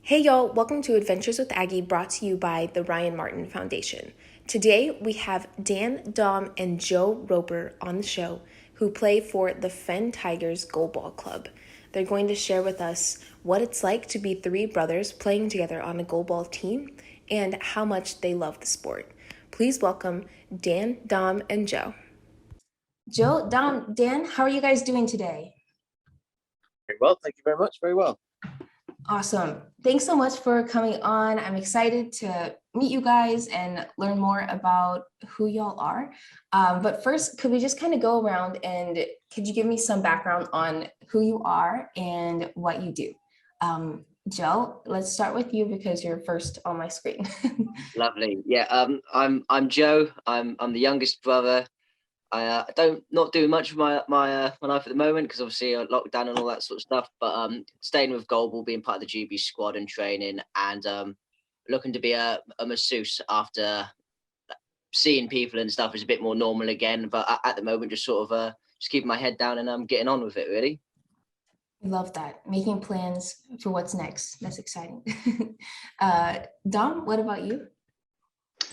Hey y'all, welcome to Adventures with Aggie, brought to you by the Ryan Martin Foundation. Today we have Dan, Dom, and Joe Roper on the show who play for the Fen Tigers Goalball Club. They're going to share with us what it's like to be three brothers playing together on a goalball team and how much they love the sport. Please welcome Dan, Dom, and Joe. Joe, Dom, Dan, how are you guys doing today? Very well, thank you very much. Very well. Awesome. Thanks so much for coming on. I'm excited to meet you guys and learn more about who y'all are. But first, could we just kind of go around and could you give me some background on who you are and what you do? Joe, let's start with you because you're first on my screen. Lovely. Yeah. I'm Joe. I'm the youngest brother. I don't not doing much of my life at the moment because obviously lockdown and all that sort of stuff. But staying with Goalball, being part of the GB squad and training, and looking to be a masseuse after seeing people and stuff is a bit more normal again. But at the moment, just sort of just keeping my head down and I'm getting on with it really. I love that. Making plans for what's next. That's exciting. Dom, what about you?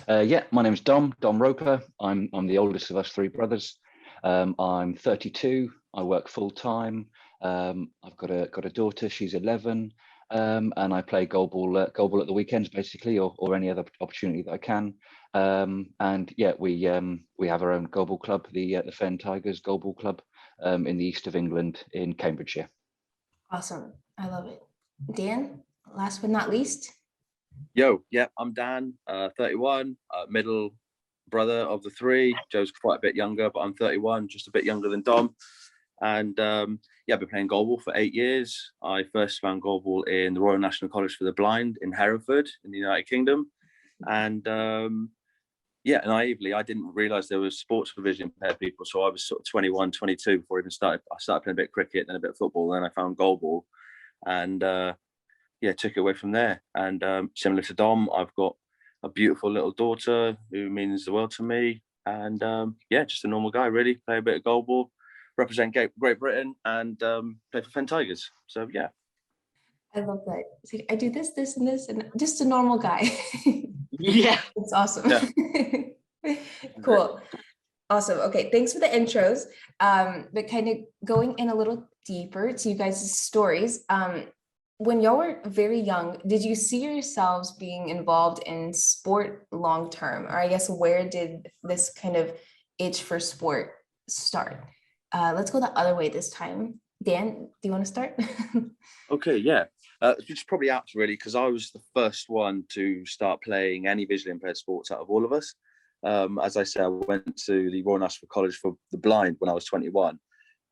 Yeah, my name's Dom Roper. I'm the oldest of us three brothers. I'm 32. I work full time. I've got a daughter. She's 11, and I play goalball at the weekends basically, or any other opportunity that I can. And yeah, we have our own goalball club, the Fen Tigers Goalball Club, in the east of England in Cambridgeshire. Awesome. I love it. Dan, last but not least. Yo, yeah, I'm Dan, 31, middle brother of the three. Joe's quite a bit younger, but I'm 31, just a bit younger than Dom. And yeah, I've been playing goalball for 8 years. I first found goalball in the Royal National College for the Blind in Hereford in the United Kingdom. And yeah, naively, I didn't realise there was sports for visually impaired people. So I was sort of 21, 22 before I even started. I started playing a bit of cricket, then a bit of football, then I found goalball. And yeah, took it away from there. And similar to Dom, I've got a beautiful little daughter who means the world to me. And yeah, just a normal guy, really. Play a bit of goalball, represent Great Britain, and play for Fen Tigers. So yeah. I love that. It's like, I do this, and this, and just a normal guy. Yeah, it's awesome. Yeah. Cool. Awesome. Okay, thanks for the intros. But kind of going in a little deeper to you guys' stories. When y'all were very young, did you see yourselves being involved in sport long term? Or I guess where did this kind of itch for sport start? Let's go the other way this time. Dan, do you want to start? Okay, yeah. It's probably apt really because I was the first one to start playing any visually impaired sports out of all of us. As I said, I went to the Royal National College for the Blind when I was 21.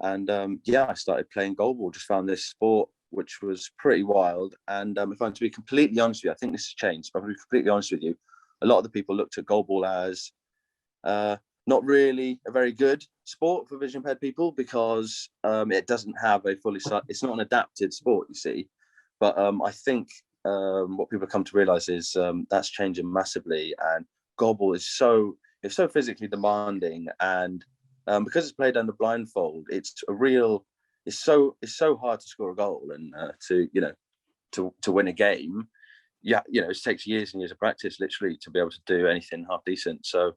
And yeah, I started playing goalball, just found this sport which was pretty wild. And if I'm to be completely honest with you, I think this has changed, but I'm to be completely honest with you, a lot of the people looked at goalball as not really a very good sport for vision impaired people because it doesn't have it's not an adapted sport, you see. But I think what people come to realize is that's changing massively. And goalball is so physically demanding, and because it's played under blindfold, it's so hard to score a goal and to win a game. Yeah, it takes years and years of practice literally to be able to do anything half decent. So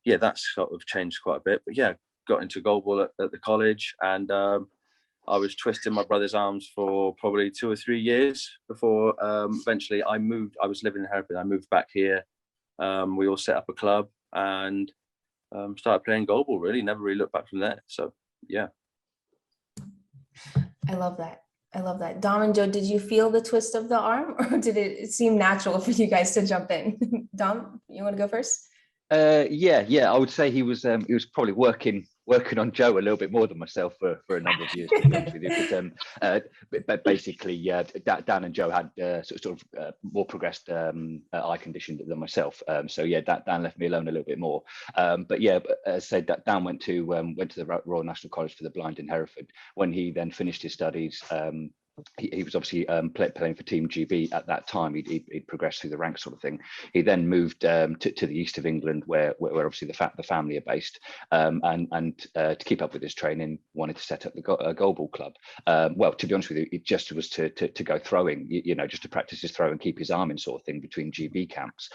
yeah, that's sort of changed quite a bit. But yeah, got into goalball at the college, and I was twisting my brother's arms for probably 2 or 3 years before eventually I moved. I was living in Hereford. I moved back here. We all set up a club and started playing goalball. Really, never really looked back from there. So yeah. I love that. I love that. Dom and Joe, did you feel the twist of the arm or did it seem natural for you guys to jump in? Dom, you want to go first? Yeah. I would say he was probably working on Joe a little bit more than myself for a number of years, to be honest with you. But basically, Dan and Joe had sort of more progressed eye condition than myself. So yeah, Dan left me alone a little bit more. But yeah, as I said, Dan went to the Royal National College for the Blind in Hereford. When he then finished his studies, he was obviously playing for Team GB at that time. He'd progressed through the ranks, sort of thing. He then moved to the east of England, where obviously the family are based, and to keep up with his training, wanted to set up the Goalball club. Well, to be honest with you, it just was to go throwing, just to practice his throw and keep his arm in, sort of thing, between GB camps.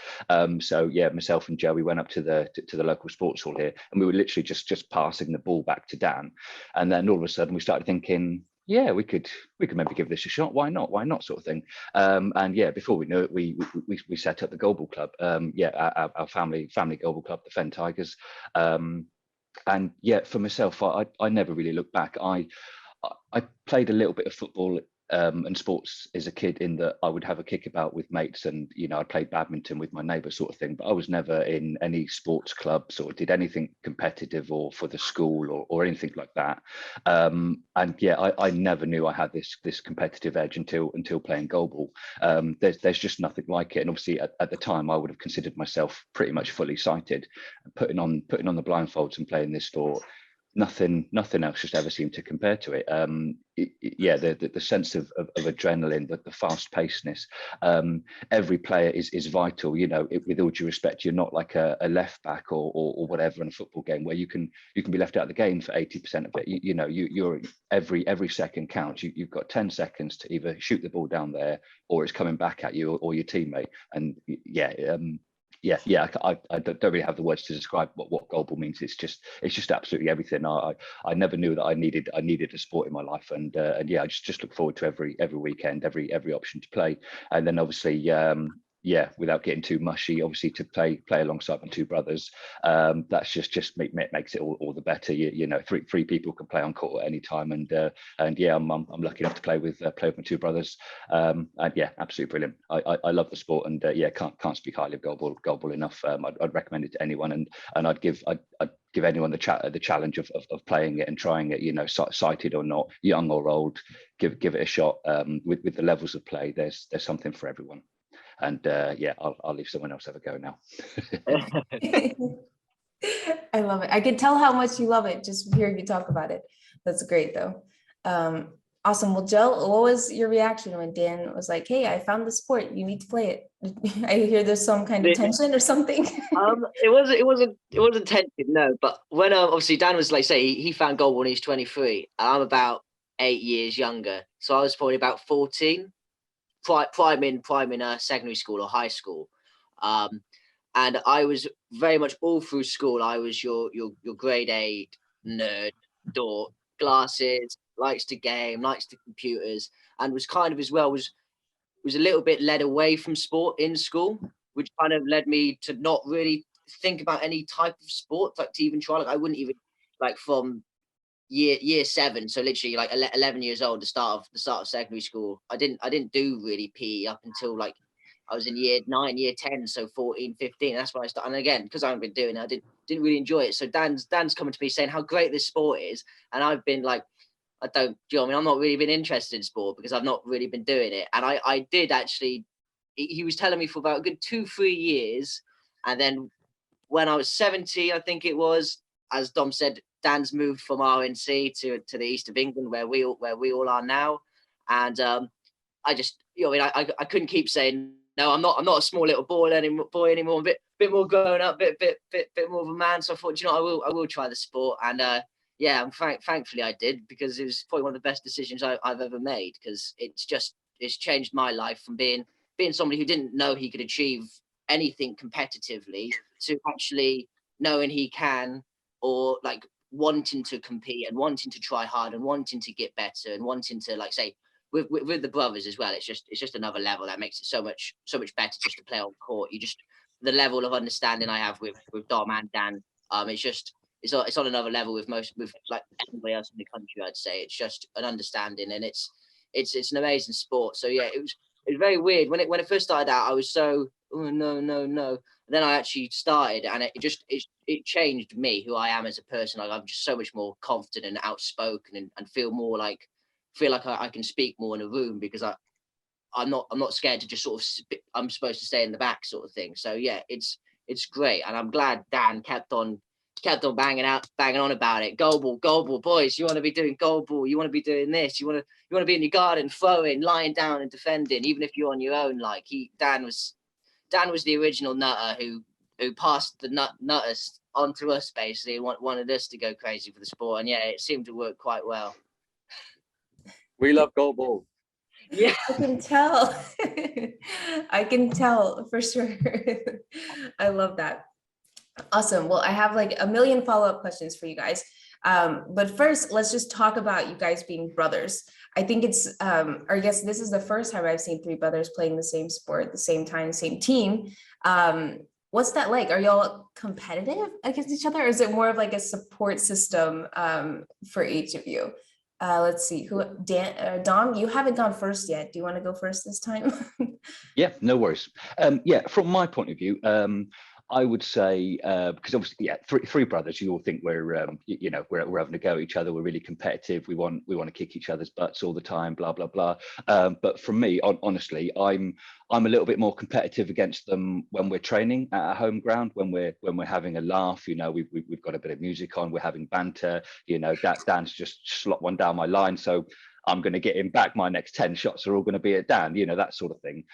So yeah, myself and Joe, we went up to the local sports hall here, and we were literally just passing the ball back to Dan, and then all of a sudden we started thinking, yeah, we could maybe give this a shot. Why not, sort of thing. And yeah, before we knew it, we set up the Goalball club. Our family Goalball club, the Fen Tigers. And yeah, for myself, I never really looked back. I played a little bit of football and sports as a kid, in that I would have a kickabout with mates, and I played badminton with my neighbour, sort of thing, but I was never in any sports clubs or did anything competitive or for the school or anything like that. And yeah, I never knew I had this competitive edge until playing Goalball. There's just nothing like it, and obviously at the time I would have considered myself pretty much fully sighted. Putting on the blindfolds and playing this sport, nothing else just ever seemed to compare to it. Yeah, the sense of adrenaline, the fast pacedness. Every player is vital. With all due respect, you're not like a left back or whatever in a football game where you can be left out of the game for 80% of it. You're every second counts. You've got 10 seconds to either shoot the ball down there, or it's coming back at you or your teammate. And yeah, I don't really have the words to describe what Goalball means. It's just absolutely everything. I never knew that I needed a sport in my life, and yeah, I just look forward to every weekend, every option to play. And then obviously, yeah, without getting too mushy, obviously to play alongside my two brothers, that's just makes it all the better. Three people can play on court at any time, and yeah, I'm lucky enough to play with my two brothers, and yeah, absolutely brilliant. I love the sport, and yeah, can't speak highly of Goalball enough. I'd recommend it to anyone, and I'd give anyone the challenge of playing it and trying it. Sighted or not, young or old, give it a shot. With the levels of play, there's something for everyone. And yeah, I'll leave someone else have a go now. I love it. I can tell how much you love it just hearing you talk about it. That's great, though. Awesome. Well, Joe, what was your reaction when Dan was like, "Hey, I found the sport. You need to play it"? I hear there's some kind of tension or something. It wasn't tension, no. But when obviously Dan was like, say he found Goalball when he's 23, and I'm about 8 years younger, so I was probably about 14. Prime in secondary school or high school, and I was very much all through school. I was your grade 8 nerd, dork, glasses, likes to game, likes to computers, and was kind of as well was a little bit led away from sport in school, which kind of led me to not really think about any type of sport, like to even try. Like I wouldn't even from year 7, so literally 11 years old, the start of secondary school, I didn't do really PE up until I was in year 9, year 10, so 14, 15. That's when I started. And again, because I haven't been doing it, I didn't really enjoy it. So Dan's coming to me saying how great this sport is, and I've been like, I'm not really been interested in sport because I've not really been doing it. And I did actually. He was telling me for about a good 2-3 years, and then when I was 17, I think it was, as Dom said, Dan's moved from RNC to the east of England, where we all are now, and I just, I couldn't keep saying no. I'm not a small little boy anymore. I'm a bit more grown up, bit more of a man. So I thought, I will try the sport, and yeah, thankfully I did, because it was probably one of the best decisions I've ever made, because it's changed my life from being somebody who didn't know he could achieve anything competitively to actually knowing he can, or wanting to compete and wanting to try hard and wanting to get better and wanting to say with the brothers as well. It's just another level that makes it so much better just to play on court. The level of understanding I have with Dom and Dan, it's on another level with anybody else in the country. I'd say it's just an understanding, and it's an amazing sport. So yeah, it was very weird when it first started out. I was so, oh no. Then I actually started, and it changed me, who I am as a person. I'm just so much more confident and outspoken, and feel like I can speak more in a room, because I'm not scared to just sort of I'm supposed to stay in the back, sort of thing. So yeah, it's great, and I'm glad Dan kept on kept on banging on about it. Goalball, boys, you want to be doing goalball, you want to be doing this, you want to be in your garden, throwing, lying down and defending, even if you're on your own. Like Dan was the original nutter who passed the nutters onto us, basically, and wanted us to go crazy for the sport. And yeah, it seemed to work quite well. We love goalball. Yeah, I can tell. I can tell for sure. I love that. Awesome. Well, I have like a million follow-up questions for you guys. But first, let's just talk about you guys being brothers. I think it's, or I guess this is the first time I've seen three brothers playing the same sport at the same time, same team. What's that like? Are y'all competitive against each other, or is it more of like a support system for each of you? Let's see, Dom, you haven't gone first yet. Do you want to go first this time? Yeah, no worries. Yeah, from my point of view, I would say, because obviously, yeah, three brothers, you all think we're having a go at each other. We're really competitive. We want to kick each other's butts all the time, blah, blah, blah. But for me, honestly, I'm a little bit more competitive against them when we're training at a home ground, when we're having a laugh. We've got a bit of music on, we're having banter. Dan's just slot one down my line, so I'm going to get him back. My next 10 shots are all going to be at Dan, that sort of thing.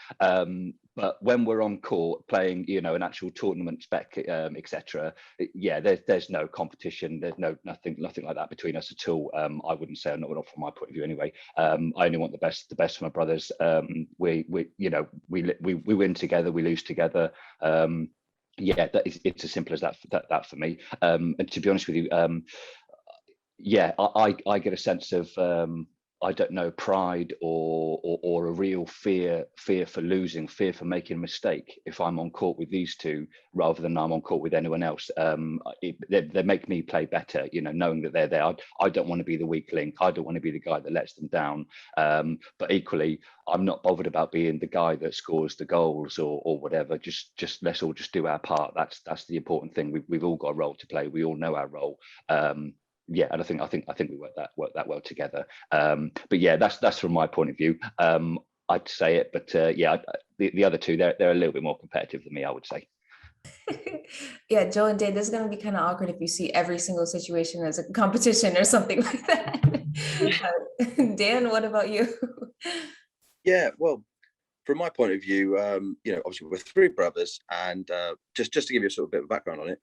But when we're on court playing, an actual tournament spec, etc., yeah, there's no competition. There's nothing like that between us at all. I wouldn't say, not from my point of view anyway. I only want the best for my brothers. We win together, we lose together. Yeah, it's as simple as that for me. And to be honest with you, yeah, I get a sense of I don't know, pride or a real fear for losing, fear for making a mistake if I'm on court with these two rather than I'm on court with anyone else. They make me play better, knowing that they're there. I don't want to be the weak link. I don't want to be the guy that lets them down. But equally, I'm not bothered about being the guy that scores the goals or whatever. Just let's all just do our part. That's the important thing. We've all got a role to play. We all know our role. Yeah, and I think we work that well together. But yeah, that's from my point of view. I'd say it, but yeah, the other two, they're a little bit more competitive than me, I would say. Yeah, Joe and Dave, this is going to be kind of awkward if you see every single situation as a competition or something like that. Dan, what about you? Yeah, well, from my point of view, obviously we're three brothers, and just to give you a sort of bit of background on it,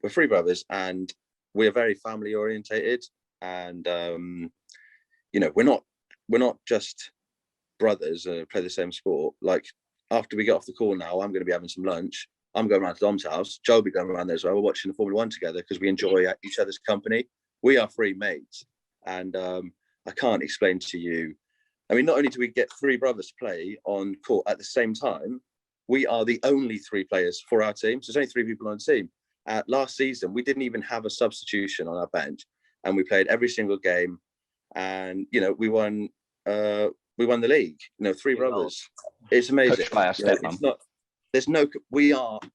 we're three brothers, and we're very family orientated, and we're not just brothers play the same sport. Like, after we get off the call now, I'm going to be having some lunch. I'm going around to Dom's house. Joe will be going around there as well. We're watching the Formula One together because we enjoy each other's company. We are three mates, and I can't explain to you. I mean, not only do we get three brothers to play on court at the same time, we are the only three players for our team. So there's only three people on the team. Last season, we didn't even have a substitution on our bench, and we played every single game, and we won the league. Three brothers. It's amazing. It's not. There's no.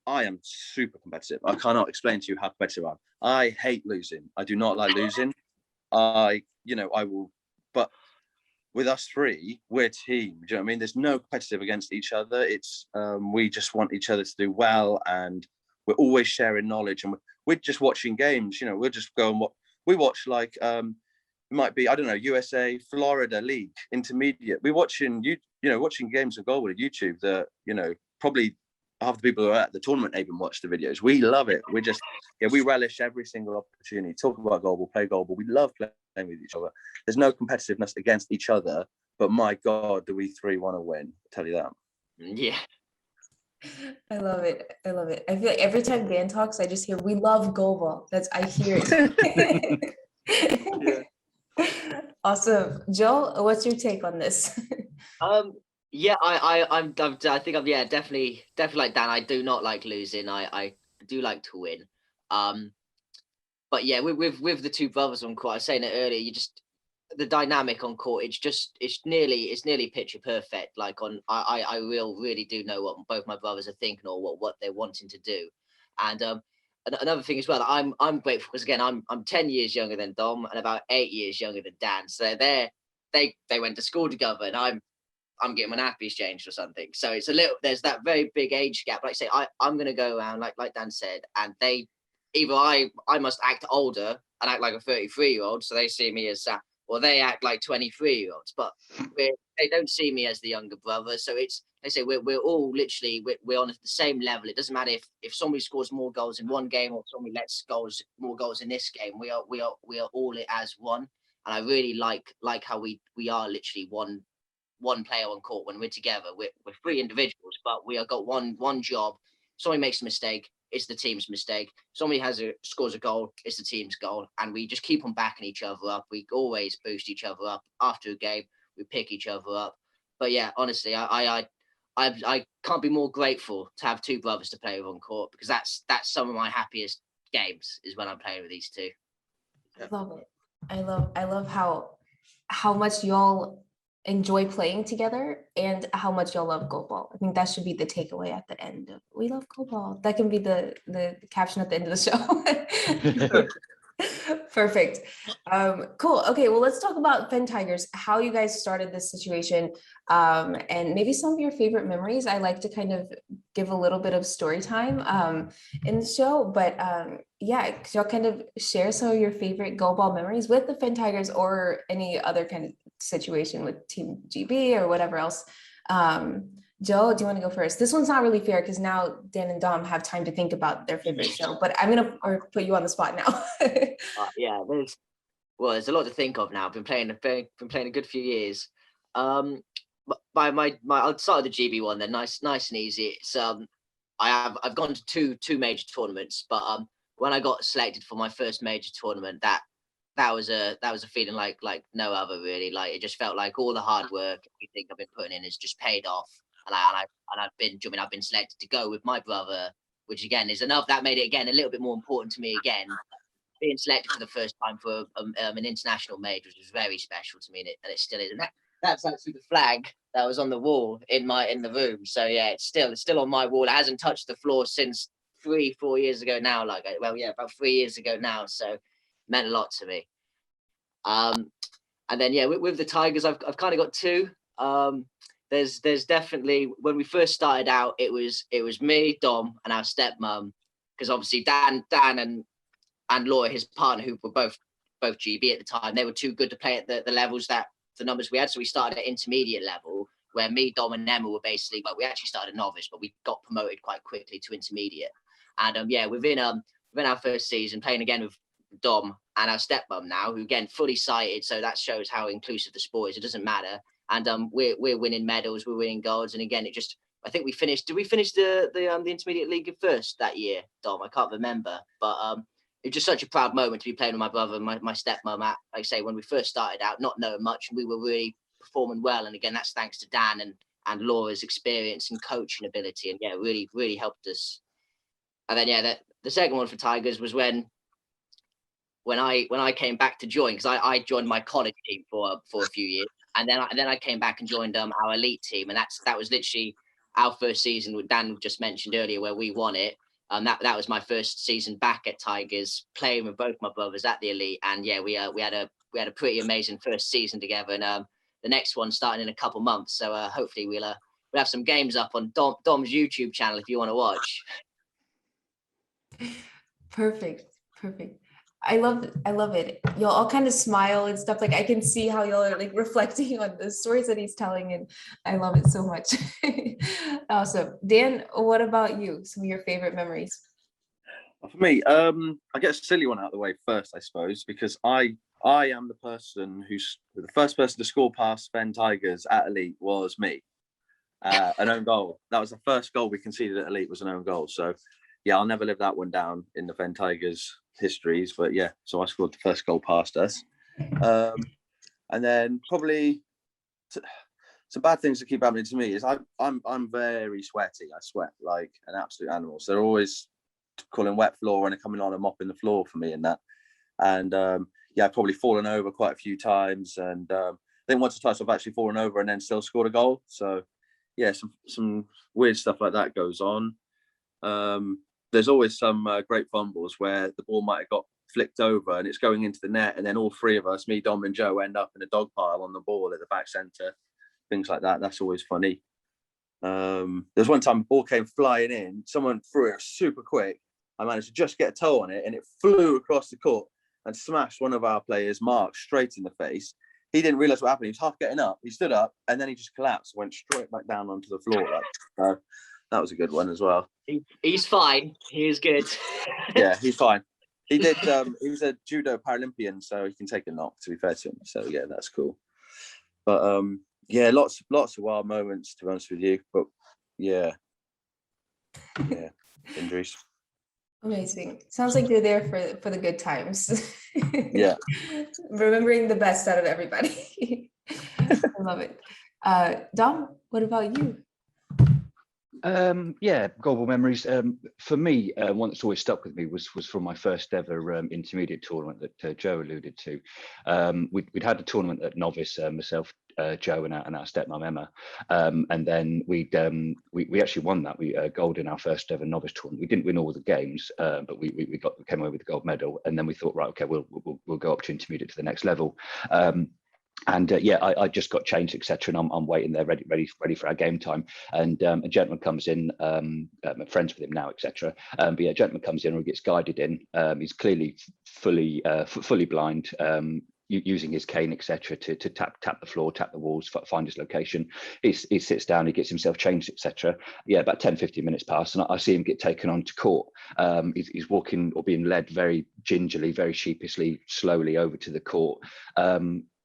I am super competitive. I cannot explain to you how competitive I am. I hate losing. I do not like losing. I will. But with us three, we're a team. Do you know what I mean? There's no competitive against each other. It's we just want each other to do well, and we're always sharing knowledge, and we're just watching games. We'll just go and we watch, like it might be, I don't know, USA, Florida League, intermediate. We're watching watching games of goalball on YouTube that probably half the people who are at the tournament even watch the videos. We love it. We relish every single opportunity. Talk about goalball, play goalball. We love playing with each other. There's no competitiveness against each other, but my God, do we three want to win? I'll tell you that. Yeah. I love it. I feel like every time Dan talks, I just hear, we love goalball. I hear it. Yeah. Awesome. Joe, what's your take on this? Yeah, I think I'm definitely like Dan. I do not like losing. I do like to win. But yeah, with the two brothers on court, I was saying it earlier, the dynamic on court, it's nearly picture perfect. Like I really do know what both my brothers are thinking or what they're wanting to do. And another thing as well, I'm grateful because, again, I'm 10 years younger than Dom and about 8 years younger than Dan. So they went to school together, and I'm getting my nappies changed or something. So there's that very big age gap. Like I say, I'm going to go around, like Dan said, and they either I must act older and act like a 33-year-old, so they see me as or they act like 23-year-olds, but they don't see me as the younger brother. So they say we're all literally we're on the same level. It doesn't matter if somebody scores more goals in one game or somebody lets more goals in this game. We are all as one, and I really like how we are literally one player on court when we're together. We're three individuals, but we have got one job. If somebody makes a mistake, it's the team's mistake. If somebody scores a goal, it's the team's goal, and we just keep on backing each other up. We always boost each other up after a game. We pick each other up. But yeah, honestly, I can't be more grateful to have two brothers to play with on court, because that's some of my happiest games is when I'm playing with these two. I love it. I love how much y'all enjoy playing together and how much y'all love Goalball. I think that should be the takeaway at the end of we love Goalball. That can be the caption at the end of the show. Perfect. Cool. Okay, well, let's talk about Fen Tigers, how you guys started this situation, and maybe some of your favorite memories. I like to kind of give a little bit of story time in the show, but yeah, could y'all kind of share some of your favorite Goalball memories with the Fen Tigers or any other kind of situation with Team GB or whatever else? Joe, do you want to go first? This one's not really fair because now Dan and Dom have time to think about their favorite show, but I'm gonna put you on the spot now. Yeah, there's a lot to think of now. I've been playing a good few years. I'll start with the GB one then. Nice and easy. It's I've gone to two major tournaments, but when I got selected for my first major tournament, that was a feeling like no other really. Like it just felt like all the hard work everything I've been putting in has just paid off, and I've been selected to go with my brother, which again is enough. That made it again a little bit more important to me again. Being selected for the first time for an international major was very special to me, and it still is. And that's actually the flag that was on the wall in the room. So yeah, it's still on my wall. It hasn't touched the floor since 3-4 years ago now. About 3 years ago now. So it meant a lot to me. And then yeah, with the Tigers, I've kind of got two. There's definitely when we first started out, it was me, Dom, and our stepmom, because obviously Dan and Laura, his partner, who were both GB at the time, they were too good to play at the levels that the numbers we had. So we started at intermediate level, where me, Dom, and Emma were basically, we actually started novice, but we got promoted quite quickly to intermediate. And yeah, within our first season, playing again with Dom and our stepmom now, who again fully sighted, so that shows how inclusive the sport is. It doesn't matter, and we're winning medals, we're winning golds, and again, I think we finished. Did we finish the intermediate league first that year, Dom? I can't remember, but it was just such a proud moment to be playing with my brother and my stepmom at, like I say, when we first started out, not knowing much, and we were really performing well. And again, that's thanks to Dan and Laura's experience and coaching ability, and yeah, really, really helped us. And then yeah, the second one for Tigers was when I came back to join, because I joined my college team for a few years, and then I came back and joined our elite team, and that was literally our first season, what Dan just mentioned earlier, where we won it. That was my first season back at Tigers, playing with both my brothers at the elite, and yeah, we had a pretty amazing first season together, and the next one starting in a couple months. So hopefully we'll have some games up on Dom's YouTube channel if you want to watch. Perfect. I love it. Y'all all kind of smile and stuff. Like I can see how y'all are like reflecting on the stories that he's telling, and I love it so much. Awesome. Dan, what about you? Some of your favorite memories? For me, I get a silly one out of the way first, I suppose, because I am the first person to score past Fen Tigers at elite was me. An own goal. That was the first goal we conceded at elite, was an own goal. So yeah, I'll never live that one down in the Fen Tigers histories, but yeah, so I scored the first goal past us. And then probably some bad things that keep happening to me is I'm very sweaty. I sweat like an absolute animal. So they're always calling wet floor when they're coming on and mopping the floor for me and that. And yeah, I've probably fallen over quite a few times. And I think once or twice I've actually fallen over and then still scored a goal. So yeah, some weird stuff like that goes on. There's always some great fumbles where the ball might have got flicked over and it's going into the net, and then all three of us, me, Dom and Joe, end up in a dog pile on the ball at the back centre. Things like that. That's always funny. 'There's one time the ball came flying in, someone threw it super quick, I managed to just get a toe on it, and it flew across the court and smashed one of our players, Mark, straight in the face. He didn't realise what happened. He was half getting up. He stood up, and then he just collapsed, went straight back down onto the floor. That was a good one as well. He's fine. He is good. Yeah, he's fine. He did. He was a judo Paralympian, so he can take a knock. To be fair to him, so yeah, that's cool. But yeah, lots of wild moments, to be honest with you. But yeah, injuries. Amazing. Sounds like you're there for the good times. Yeah. Remembering the best out of everybody. I love it. Dom, what about you? Yeah, Goalball memories. For me, one that's always stuck with me was from my first ever intermediate tournament that Joe alluded to. We'd had a tournament at novice, myself, Joe, and our stepmom Emma, and then we actually won that. We gold in our first ever novice tournament. We didn't win all the games, but we came away with the gold medal. And then we thought, right, okay, we'll go up to intermediate to the next level. And I just got changed, etc. And I'm waiting there, ready for our game time. And a gentleman comes in, I'm friends with him now, etc. But yeah, a gentleman comes in or gets guided in. He's clearly fully blind, using his cane, etc. to tap the floor, tap the walls, find his location. He sits down, he gets himself changed, etc. Yeah, about 10-15 minutes pass, and I see him get taken onto court. He's walking or being led very gingerly, very sheepishly, slowly over to the court.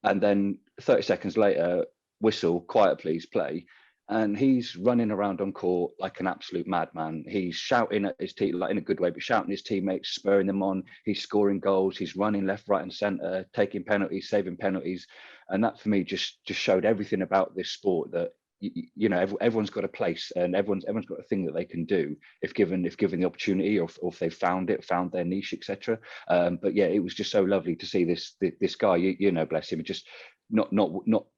And then 30 seconds later, whistle, quiet please, play. And he's running around on court like an absolute madman. He's shouting at his team, like in a good way, but shouting at his teammates, spurring them on. He's scoring goals. He's running left, right, and centre, taking penalties, saving penalties. And that for me just showed everything about this sport, that you know, everyone's got a place, and everyone's got a thing that they can do if given the opportunity, or if they found their niche, etc. But yeah, it was just so lovely to see this guy, you know, bless him, it just not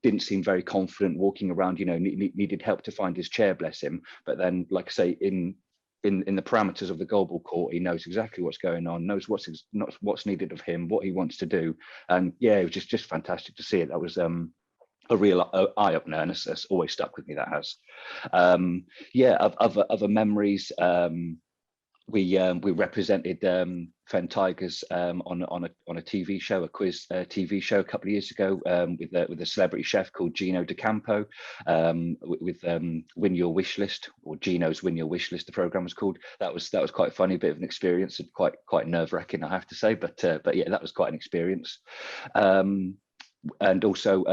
didn't seem very confident walking around, you know, needed help to find his chair, bless him. But then, like I say, in the parameters of the goalball court, he knows exactly what's going on, knows what's needed of him, what he wants to do. And yeah, it was just fantastic to see it. That was a real eye opener, and it's always stuck with me. That has. Other memories. We represented Fen Tigers on a TV show, a quiz TV show a couple of years ago, with a celebrity chef called Gino DeCampo, with Win Your Wish List, or Gino's Win Your Wish List. The program was called. That was quite funny, bit of an experience, and quite nerve wracking, I have to say. But yeah, that was quite an experience. And also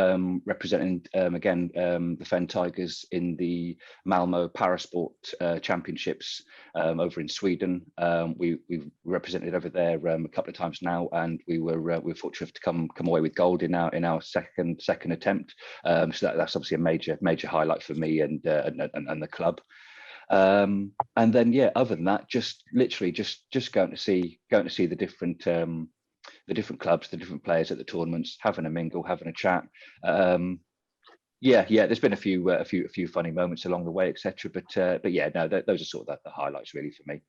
representing the Fen Tigers in the Malmo Parasport Championships over in Sweden. We represented over there a couple of times now, and we were fortunate to come away with gold in our second attempt. So that's obviously a major highlight for me and the club. And then yeah, other than that, just literally just going to see the different clubs, the different players at the tournaments, having a mingle, having a chat. There's been a few funny moments along the way, etc. But yeah, no, those are sort of the highlights really for me.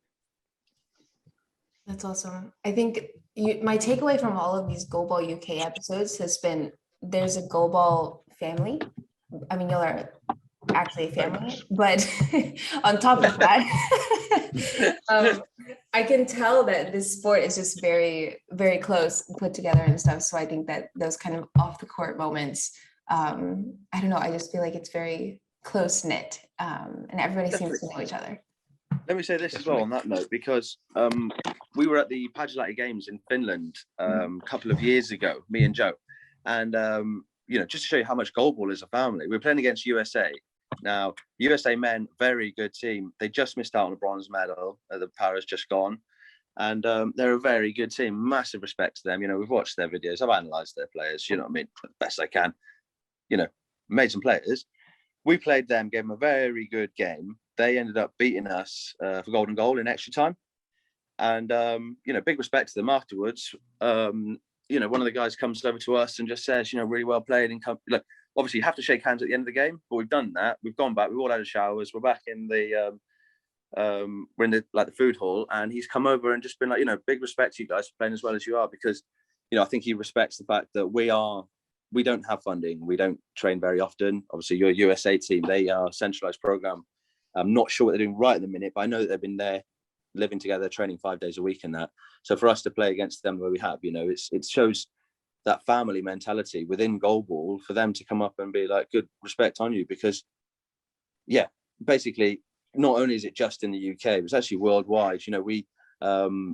That's awesome. I think my takeaway from all of these Goalball UK episodes has been there's a Goalball family. I mean, y'all are actually a family, but on top of that, I can tell that this sport is just very, very close, put together and stuff. So I think that those kind of off the court moments, I don't know, I just feel like it's very close knit, and everybody seems to know each other. Let me say this as well on that note, because we were at the Pagelati Games in Finland a couple of years ago, me and Joe, and you know, just to show you how much goalball is a family, we were playing against USA. Now, USA men, very good team. They just missed out on a bronze medal. The Paris just gone. And they're a very good team. Massive respect to them. You know, we've watched their videos. I've analysed their players, you know what I mean, the best I can. You know, made some players. We played them, gave them a very good game. They ended up beating us for golden goal in extra time. And, you know, big respect to them afterwards. You know, one of the guys comes over to us and just says, you know, really well played. And look, obviously you have to shake hands at the end of the game, but we've done that. We've gone back. We've all had showers. We're back in the we're in the food hall, and he's come over and just been like, you know, big respect to you guys for playing as well as you are, because, you know, I think he respects the fact that we don't have funding. We don't train very often. Obviously, your USA team, they are a centralized program. I'm not sure what they're doing right at the minute, but I know that they've been there living together, training 5 days a week and that. So for us to play against them where we have, it shows that family mentality within goalball for them to come up and be like, good, respect on you, because basically not only is it just in the UK, it was actually worldwide.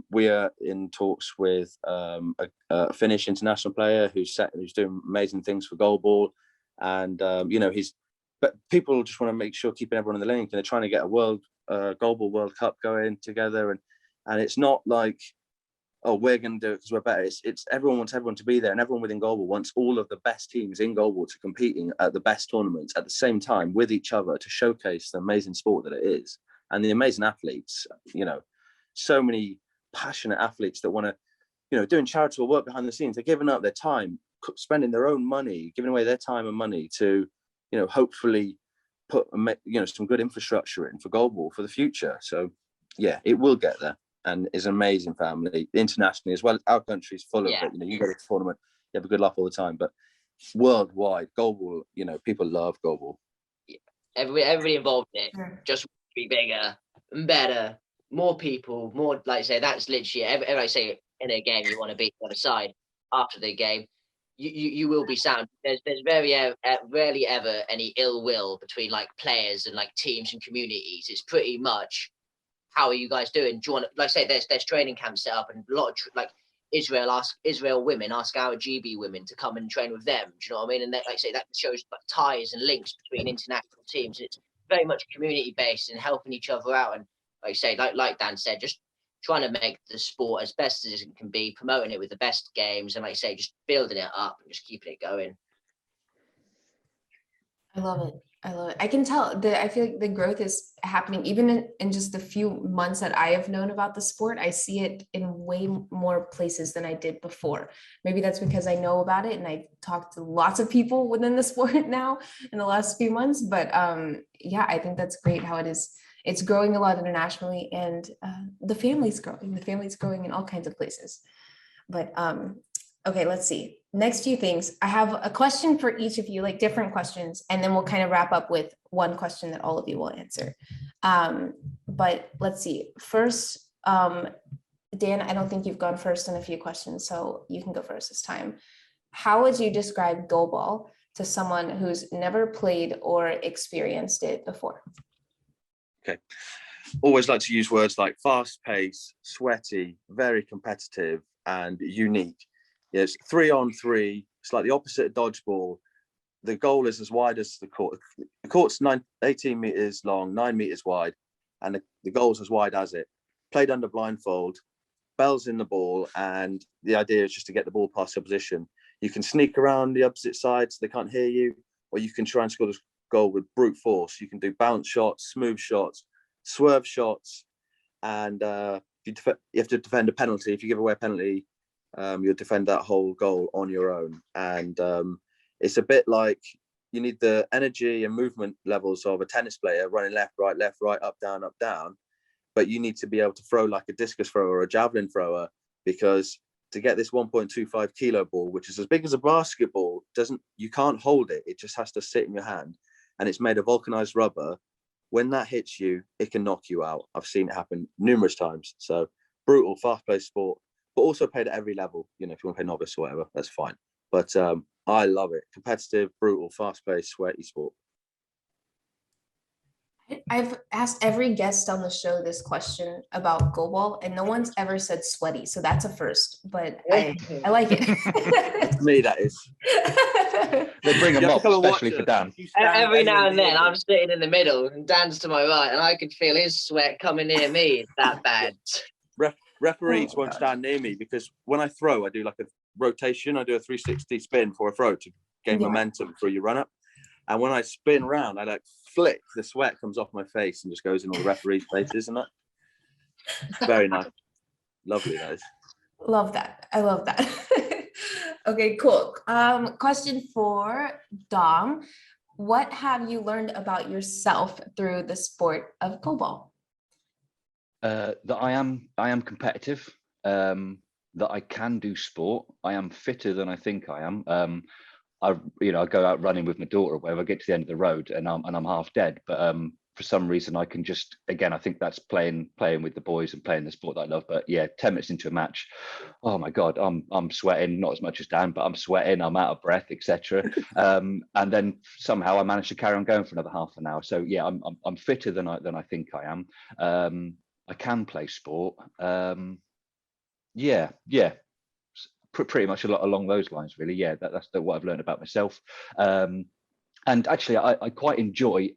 We are in talks with a Finnish international player who's doing amazing things for goalball, and but people just want to make sure keeping everyone in the link, and they're trying to get a goalball World Cup going together, and it's not like, oh, we're going to do it because we're better. It's everyone wants everyone to be there, and everyone within goalball wants all of the best teams in goalball to competing at the best tournaments at the same time with each other to showcase the amazing sport that it is, and the amazing athletes. So many passionate athletes that want to, doing charitable work behind the scenes. They're giving up their time, spending their own money, giving away their time and money to, hopefully put, some good infrastructure in for goalball for the future. So yeah, it will get there. And is an amazing family internationally as well. Our country's full of it. You go to a tournament, you have a good laugh all the time. But worldwide, goalball, people love goalball. Everybody involved in it just be bigger and better, more people, more, like I say, that's literally every I say in a game you want to beat the other side after the game. You will be sound. There's rarely ever any ill will between like players and like teams and communities. It's pretty much, how are you guys doing? Do you want to, like I say, there's training camps set up, and a lot of Israel women ask our GB women to come and train with them. Do you know what I mean? And like I say, that shows ties and links between international teams. It's very much community based and helping each other out. And like I say, like Dan said, just trying to make the sport as best as it can be, promoting it with the best games, and like I say, just building it up and just keeping it going. I love it. I can tell that I feel like the growth is happening even in just the few months that I have known about the sport. I see it in way more places than I did before. Maybe that's because I know about it and I've talked to lots of people within the sport now in the last few months. But I think that's great how it is. It's growing a lot internationally, and the family's growing. The family's growing in all kinds of places. But okay, let's see. Next few things. I have a question for each of you, like different questions, and then we'll kind of wrap up with one question that all of you will answer. But let's see. First, Dan, I don't think you've gone first in a few questions, so you can go first this time. How would you describe goalball to someone who's never played or experienced it before? Okay. Always like to use words like fast pace, sweaty, very competitive, and unique. Yes, 3-on-3. It's like the opposite of dodgeball. The goal is as wide as the court. The court's 18 meters long, 9 meters wide, and the goal's as wide as it. Played under blindfold, bells in the ball, and the idea is just to get the ball past opposition. You can sneak around the opposite side so they can't hear you, or you can try and score the goal with brute force. You can do bounce shots, smooth shots, swerve shots, and you have to defend a penalty. If you give away a penalty, you'll defend that whole goal on your own. And it's a bit like you need the energy and movement levels of a tennis player running left, right, up, down. But you need to be able to throw like a discus thrower or a javelin thrower, because to get this 1.25 kilo ball, which is as big as a basketball, you can't hold it. It just has to sit in your hand. And it's made of vulcanized rubber. When that hits you, it can knock you out. I've seen it happen numerous times. So brutal, fast-paced sport, but also played at every level. If you want to play novice or whatever, that's fine. But I love it. Competitive, brutal, fast-paced, sweaty sport. I've asked every guest on the show this question about goalball, and no one's ever said sweaty. So that's a first, but I like it. To me, that is. They bring them up, especially for Dan. Every now and then I'm sitting in the middle and Dan's to my right, and I could feel his sweat coming near me. It's that bad. Referees won't stand near me, because when I throw, I do like a rotation. I do a 360 spin for a throw to gain momentum for your run up. And when I spin around, I like flick, the sweat comes off my face and just goes in all the referees' faces and that. Very nice. Lovely, that is. Love that. I love that. Okay, cool. Question for Dom. What have you learned about yourself through the sport of goalball? That I am competitive, that I can do sport. I am fitter than I think I am. I go out running with my daughter or whatever. I get to the end of the road and I'm half dead. But for some reason I can just, again, I think that's playing with the boys and playing the sport that I love. But yeah, 10 minutes into a match, oh my God, I'm sweating, not as much as Dan, but I'm sweating, I'm out of breath, etc. And then somehow I managed to carry on going for another half an hour. So yeah, I'm fitter than I think I am. I can play sport. Yeah, pretty much a lot along those lines, really. Yeah, that's what I've learned about myself. And actually, I quite enjoy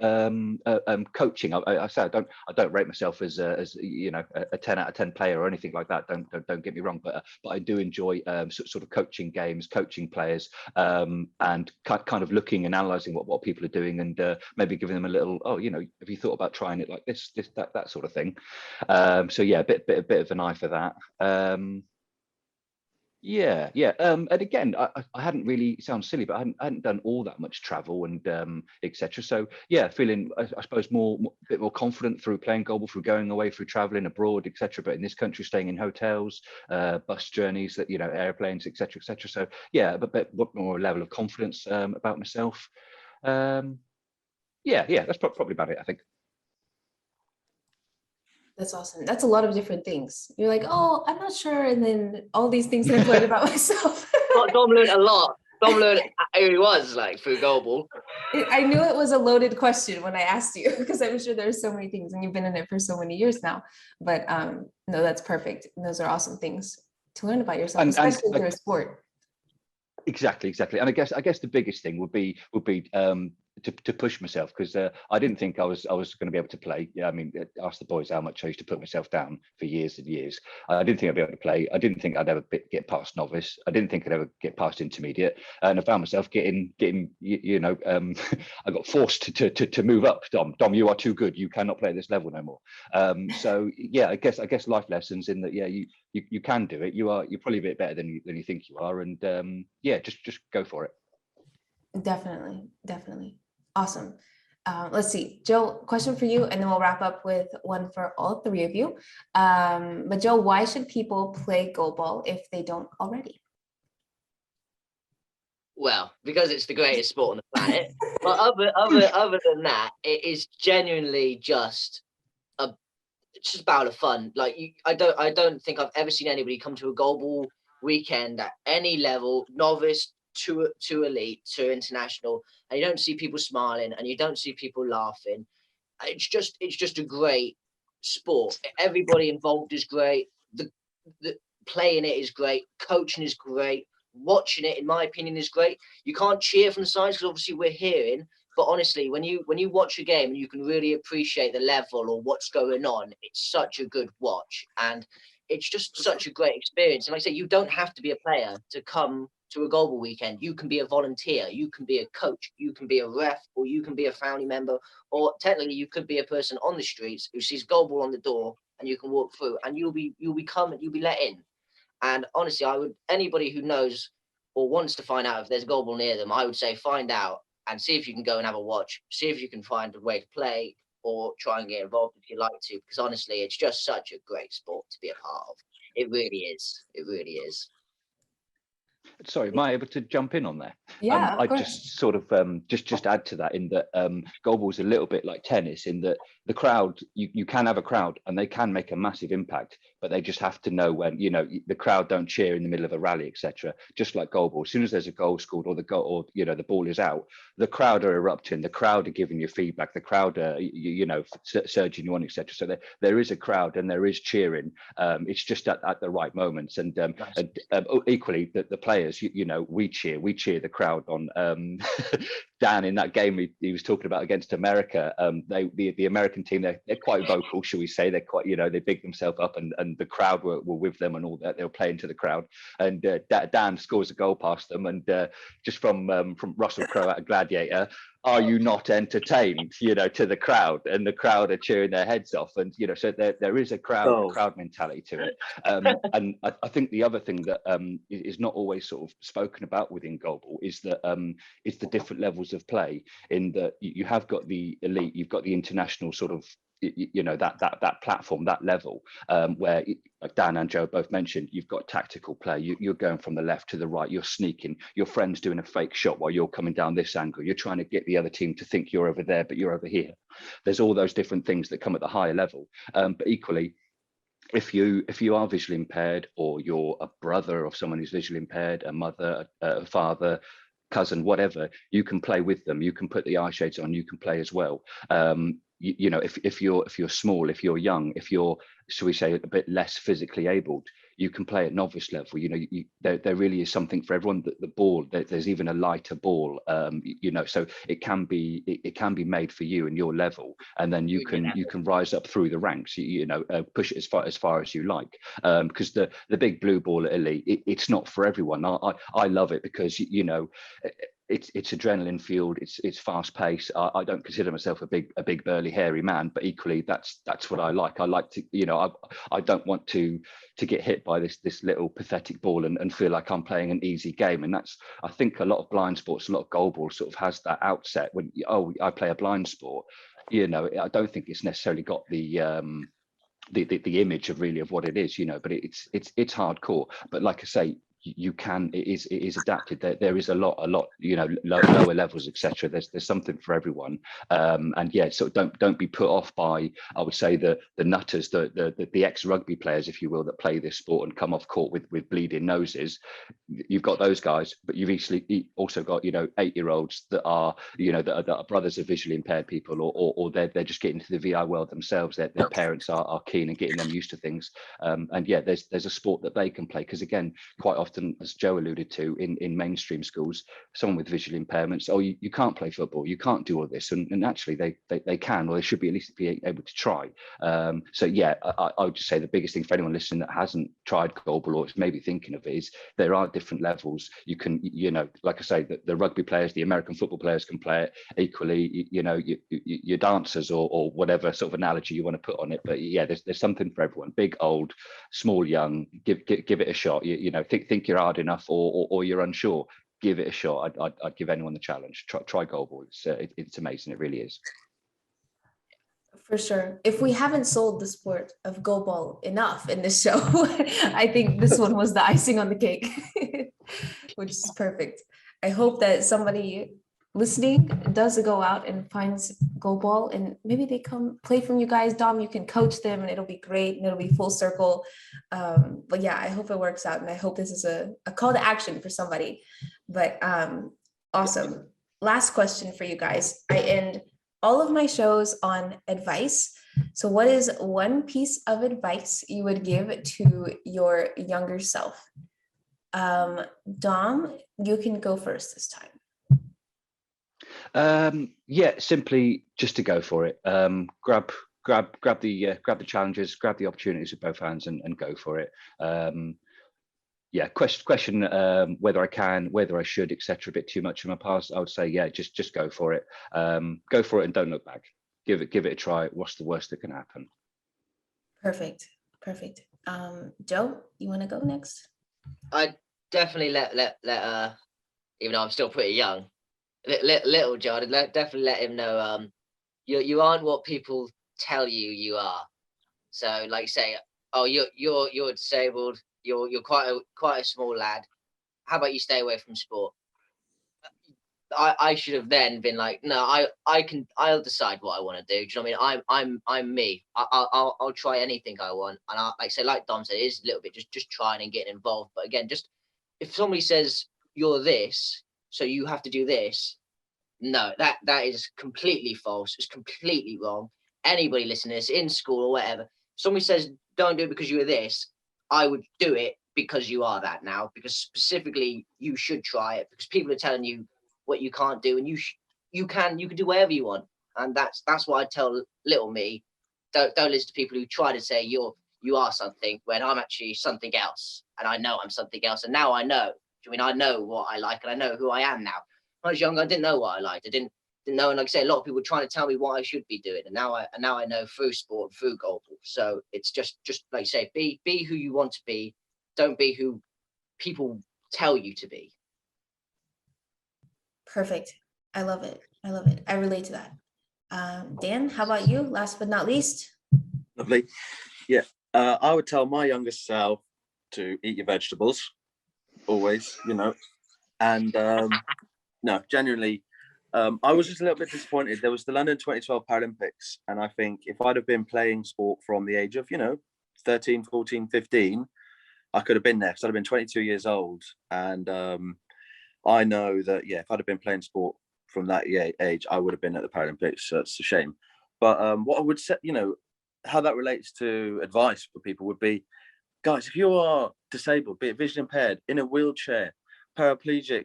coaching. I say I don't rate myself as you know, a 10 out of 10 player or anything like that. Don't get me wrong, but I do enjoy sort of coaching games, coaching players, and kind of looking and analysing what people are doing, and maybe giving them a little, oh, you know, have you thought about trying it like this, that sort of thing. So yeah, a bit of an eye for that. Yeah. And again, I hadn't really, it sounds silly, but I hadn't done all that much travel and etc. So yeah, feeling I suppose a bit more confident through playing goalball, through going away, through traveling abroad, etc. But in this country, staying in hotels, bus journeys, that, you know, airplanes, etc. So yeah, a bit more level of confidence about myself. Yeah, that's probably about it, I think. That's awesome. That's a lot of different things. You're like, oh, I'm not sure. And then all these things that I've learned about myself. Dom learned a lot. Dom learned who he was, like, through goalball. I knew it was a loaded question when I asked you, because I'm sure there's so many things and you've been in it for so many years now. But no, that's perfect. And those are awesome things to learn about yourself, especially through a sport. Exactly. And I guess the biggest thing would be to push myself, because I didn't think I was going to be able to play. Yeah, I mean, ask the boys how much I used to put myself down for years and years. I didn't think I'd be able to play. I didn't think I'd ever get past novice. I didn't think I'd ever get past intermediate. And I found myself getting you know, I got forced to move up. Dom, you are too good. You cannot play at this level no more. So yeah, I guess life lessons in that. Yeah, you can do it. You're probably a bit better than you think you are. And yeah, just go for it. Definitely. Awesome. Let's see, Joe, question for you, and then we'll wrap up with one for all three of you. But Joe, why should people play goalball if they don't already? Well, because it's the greatest sport on the planet. But other than that, it is genuinely just about a fun. Like, I don't think I've ever seen anybody come to a goalball weekend at any level, novice to elite to international, and you don't see people smiling and you don't see people laughing. It's just a great sport. Everybody involved is great. The playing it is great. Coaching is great. Watching it, in my opinion, is great. You can't cheer from the sides because obviously we're hearing. But honestly, when you watch a game, you can really appreciate the level or what's going on. It's such a good watch, and it's just such a great experience. And like I say, you don't have to be a player to come to a goalball weekend. You can be a volunteer, you can be a coach, you can be a ref, or you can be a family member, or technically you could be a person on the streets who sees goalball on the door and you can walk through and you'll be let in. And honestly, anybody who knows or wants to find out if there's goalball near them, I would say find out and see if you can go and have a watch, see if you can find a way to play or try and get involved if you like to, because honestly, it's just such a great sport to be a part of. It really is. Sorry, am I able to jump in on there? Yeah, I just sort of just add to that, in that goalball is a little bit like tennis, in that the crowd, you can have a crowd and they can make a massive impact, but they just have to know when, you know, the crowd don't cheer in the middle of a rally, etc. Just like goalball, as soon as there's a goal scored or the ball is out, the crowd are erupting, the crowd are giving you feedback, the crowd are surging you on, etc. So there is a crowd and there is cheering. It's just at the right moments, and equally the players, we cheer the crowd on. Dan, in that game he was talking about against America, the American team, they're quite vocal, shall we say. They're quite, they big themselves up, and the crowd were with them and all that. They were playing to the crowd, and Dan scores a goal past them, and just from Russell Crowe at Gladiator, are you not entertained, to the crowd, and the crowd are cheering their heads off, and so there is a crowd mentality to it. And I think the other thing that is not always sort of spoken about within goalball is that it's the different levels of play, in that you have got the elite, you've got the international sort of you know, that platform, that level, where, like Dan and Joe both mentioned, you've got tactical play. You're going from the left to the right. You're sneaking. Your friend's doing a fake shot while you're coming down this angle. You're trying to get the other team to think you're over there, but you're over here. There's all those different things that come at the higher level. But equally, if you are visually impaired, or you're a brother of someone who's visually impaired, a mother, a father, cousin, whatever, you can play with them. You can put the eye shades on. You can play as well. You know, if you're small, if you're young, if you're, shall we say, a bit less physically abled, you can play at novice level. You know, there really is something for everyone. The ball, there's even a lighter ball. You know, so it can be made for you and your level, and then you can rise up through the ranks. You know, push it as far as you like. Because the big blue ball at elite, it's not for everyone. I love it because, you know, it's adrenaline fueled. It's fast paced. I don't consider myself a big burly hairy man, but equally that's what I like. I like to, you know, I don't want to get hit by this little pathetic ball and feel like I'm playing an easy game. And that's, I think, a lot of blind sports, a lot of goalball sort of has that outset when, oh, I play a blind sport. You know, I don't think it's necessarily got the image of really of what it is, you know, but it's hardcore. But like I say, you can, it is adapted. There is a lot, you know, lower levels, etc. There's something for everyone. And yeah, so don't be put off by, I would say, the nutters, the ex-rugby players, if you will, that play this sport and come off court with bleeding noses. You've got those guys, but you've also got, you know, 8-year-olds that are, you know, that are brothers of visually impaired people, or they're just getting to the VI world themselves. Their parents are keen and getting them used to things. And yeah, there's a sport that they can play, because again, quite often, as Joe alluded to, in mainstream schools, someone with visual impairments, oh, you can't play football, you can't do all this, and actually they can, or they should be at least be able to try. So yeah, I would just say the biggest thing for anyone listening that hasn't tried goalball or is maybe thinking of it is there are different levels. You can, you know, like I say, the rugby players, the American football players can play it equally. You know, your dancers, or whatever sort of analogy you want to put on it. But yeah, there's something for everyone. Big, old, small, young. Give it a shot. You know, think you're hard enough, or you're unsure. Give it a shot. I'd give anyone the challenge. Try goalball. It's amazing. It really is. For sure. If we haven't sold the sport of goalball enough in this show, I think this one was the icing on the cake, which is perfect. I hope that somebody listening does go out and finds goalball, and maybe they come play from you guys. Dom, you can coach them, and it'll be great, and it'll be full circle. But yeah, I hope it works out, and I hope this is a call to action for somebody. But awesome. Last question for you guys. I end all of my shows on advice. So what is one piece of advice you would give to your younger self? Dom, you can go first this time. Yeah, simply just to go for it. Grab the challenges, grab the opportunities with both hands, and go for it. Yeah, question whether I can, whether I should, etc. A bit too much in my past. I would say, yeah, just go for it. Go for it and don't look back. Give it a try. What's the worst that can happen? Perfect. Joe, you want to go next? I definitely let even though I'm still pretty young, little Joe, I'd definitely let him know you aren't what people tell you are. So like say, oh, you're disabled. You're quite a small lad. How about you stay away from sport? I should have then been like, no, I'll decide what I want to do. Do you know what I mean? I'm me. I'll try anything I want. And like Dom said, it is a little bit just trying and getting involved. But again, just if somebody says you're this, so you have to do this, no, that is completely false. It's completely wrong. Anybody listening to this in school or whatever, if somebody says don't do it because you are this, I would do it because you are that now, because specifically you should try it, because people are telling you what you can't do, and you can do whatever you want. And that's what I tell little me. Don't listen to people who try to say you are something when I'm actually something else, and I know I'm something else. And now I know. I mean, I know what I like, and I know who I am now. When I was younger, I didn't know what I liked. I didn't know, and like I say, a lot of people were trying to tell me what I should be doing, and now I know through sport, through goalball. So it's just like you say, be who you want to be. Don't be who people tell you to be. Perfect. I love it. I relate to that. Dan, how about you? Last but not least. Lovely. Yeah. I would tell my youngest self to eat your vegetables, always, and no, genuinely, I was just a little bit disappointed. There was the London 2012 Paralympics, and I think if I'd have been playing sport from the age of, 13, 14, 15, I could have been there because I'd have been 22 years old. And I know that, if I'd have been playing sport from that age, I would have been at the Paralympics. So it's a shame. But what I would say, how that relates to advice for people would be, guys, if you are disabled, be it vision impaired, in a wheelchair, paraplegic,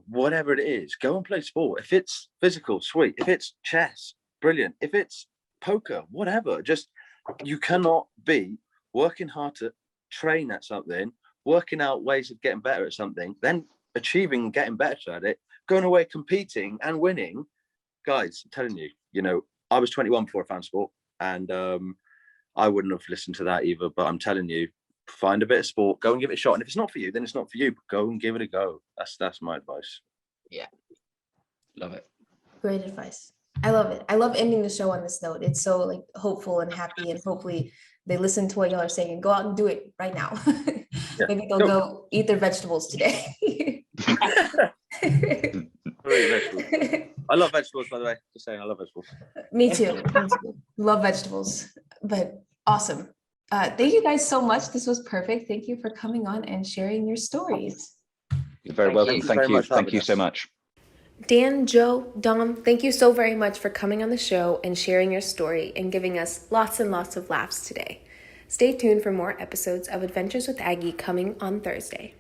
whatever it is, go and play sport. If it's physical, sweet. If it's chess, brilliant. If it's poker, whatever. Just, you cannot be working hard to train at something, working out ways of getting better at something, then achieving, getting better at it, going away, competing and winning. Guys, I'm telling you, I was 21 before I found sport, and I wouldn't have listened to that either. But I'm telling you, find a bit of sport, go and give it a shot. And if it's not for you, then it's not for you. But go and give it a go. That's my advice. Yeah. Love it. Great advice. I love it. I love ending the show on this note. It's so hopeful and happy, and hopefully they listen to what y'all are saying and go out and do it right now. Yeah. Maybe they'll go eat their vegetables today. I love vegetables, by the way. Just saying, I love vegetables. Me too. Love vegetables, but awesome. Thank you guys so much. This was perfect. Thank you for coming on and sharing your stories. You're very welcome. Thank you. Thank you so much. Dan, Joe, Dom, thank you so very much for coming on the show and sharing your story and giving us lots and lots of laughs today. Stay tuned for more episodes of Adventures with Aggie coming on Thursday.